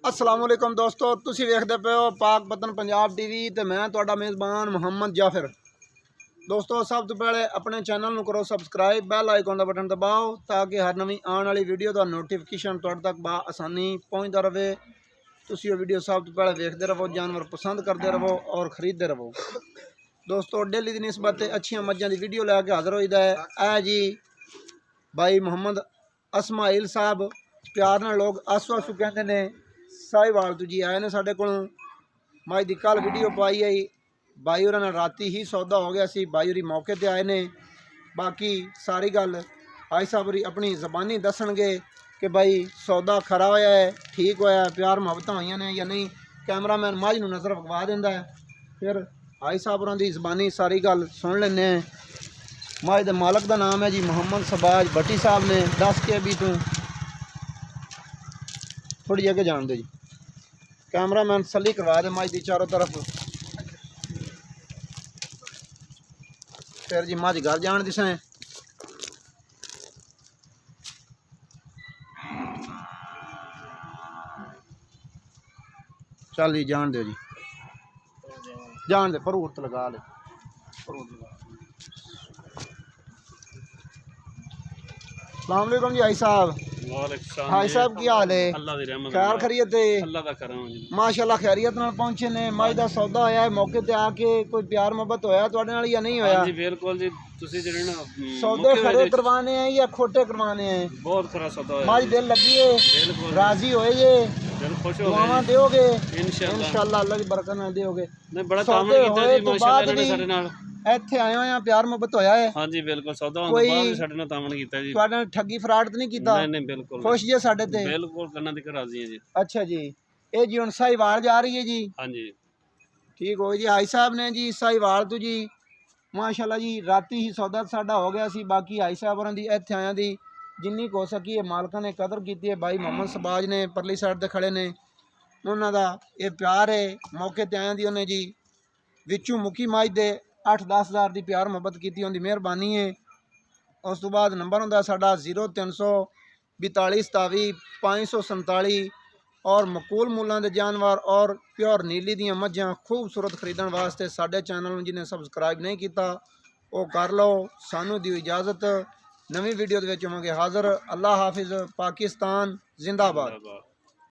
अस्सलामुअलैकुम दोस्तों, तुसी वेखदे पे हो पाक वतन पंजाब टीवी ते मैं तुहाडा मेज़बान मुहम्मद जाफिर। दोस्तों सब तो पहले अपने चैनल नूं करो सबसक्राइब, बैल आइकॉन का बटन दबाओ ताकि हर नवीं आने वाली वीडियो का नोटिफिकेशन तुहाडे तक आसानी पहुँचता रहे। तुसी वो वीडियो सब तो पहले देखते रहो, जानवर पसंद करते रहो और खरीदते रहो। दोस्तों डेली की निस्बत अच्छी मज्जां की वीडियो लैके हाजिर होईदा है। ऐ जी भाई मुहम्मद असमाइल साहब, प्यार नाल लोग आसू आसू कहते हैं, साहिवाल तो जी आए ने साढ़े को। मैं दी कल वीडियो पाई आई, भाई और राती ही सौदा हो गया सी, भाई और मौके पर आए ने। बाकी सारी गल भाई साहब अपनी जबानी दसणगे कि भाई सौदा खरा होया है, ठीक होया, प्यार मुहब्बत हुई ने या नहीं। कैमरामैन माझ नूं नज़र विखवा दिंदा है, फिर भाई साहब होरां दी जबानी सारी गल सुन लेने। माझ दे मालक का नाम है जी मुहम्मद शहबाज भट्टी साहब ने। दस के भी तू थोड़ी जगह जान दे जी, कैमरामैन तसल्ली करवा दे मझ दी चारों तरफ। फिर जी मझ घर जान दिसें। चल जी जान दो जी, जान दे, भरूत लगा ले, भरूत लगा। अस्सलाम वालेकुम जी भाई साहब। भाई साहब की हाल है? खैर खैरियत है? माशाल्लाह खैरियत नाल पहुंचे ने। मझ दा सौदा होया है, मौके ते आके कोई प्यार मोहब्बत होया तुहाडे नाल या नहीं होया? जी बिल्कुल जी, तुसी जेड़े ना सौदे खरे करवाने हैं या खोटे करवाने हैं? बहुत खरा सौदा होया। मझ दिल लगी है, बिल्कुल राजी होए जे, दिल खुश हो दुआवां दोगे इंशाल्लाह अल्लाह की बरकत नाल दोगे। नहीं बड़ा तामन कीता जी माशाल्लाह ने साडे नाल। ਇੱਥੇ ਆਏ ਹੋਏ ਆ, ਪਿਆਰ ਮੁਹੱਬਤ ਹੋਇਆ ਹੈ? हाँ जी बिल्कुल, सौदा होने तो बाद भी साडे नाल तामन कीता जी। ਤੁਹਾਡੇ ਨਾਲ ਠੱਗੀ ਫਰਾਡ ਤਾਂ ਨਹੀਂ ਕੀਤਾ? नहीं नहीं बिल्कुल खुश जे ਸਾਡੇ ਤੇ? बिल्कुल करना दिक्कत राजी है जी। अच्छा जी, ਇਹ ਜੀ ਹੁਣ ਸਾਹੀਵਾਲ ਜਾ ਰਹੀ ਹੈ ਜੀ? हाँ जी ਠੀਕ ਹੋ ਜੀ। ਹਾਈ ਸਾਹਿਬ ਨੇ ਜੀ ਸਾਹੀਵਾਲ ਤੋਂ ਜੀ ਮਾਸ਼ਾਅੱਲਾ ਜੀ ਰਾਤੀ ਹੀ ਸੌਦਾ ਸਾਡਾ ਹੋ ਗਿਆ ਸੀ। ਬਾਕੀ ਹਾਈ ਸਾਹਿਬ ਹੋਰਾਂ ਦੀ ਇੱਥੇ ਆਇਆਂ ਦੀ ਜਿੰਨੀ ਕੁ ਹੋ ਸਕੀ ਹੈ ਮਾਲਕਾਂ ਨੇ ਕਦਰ ਕੀਤੀ ਹੈ। ਭਾਈ ਮੁਹੰਮਦ ਸ਼ਹਬਾਜ ਨੇ ਪਰਲੀ ਸਾਈਡ ਤੇ ਖੜੇ ਨੇ, ਉਹਨਾਂ ਦਾ ਇਹ ਪਿਆਰ ਹੈ। ਮੌਕੇ ਤੇ ਆਇਆਂ ਦੀ ਉਹਨੇ ਜੀ ਵਿੱਚੋਂ ਮੁੱਕੀ ਮੱਝ ਦੇ 8-10 हज़ार की प्यार मुहब्बत की, उनकी मेहरबानी है। उस तो बाद नंबर होंदा साडा 0342 27 547 और मकूल मुल्लां दे जानवर और प्योर नीली दियां मझां खूबसूरत खरीदण वास्ते साडे चैनल नूं जिन्हें सबसक्राइब नहीं किया वो कर लो। सानू दिओ इजाज़त, नवीं वीडियो दे विच होवांगे हाज़र। अल्लाह हाफिज़। पाकिस्तान जिंदाबाद।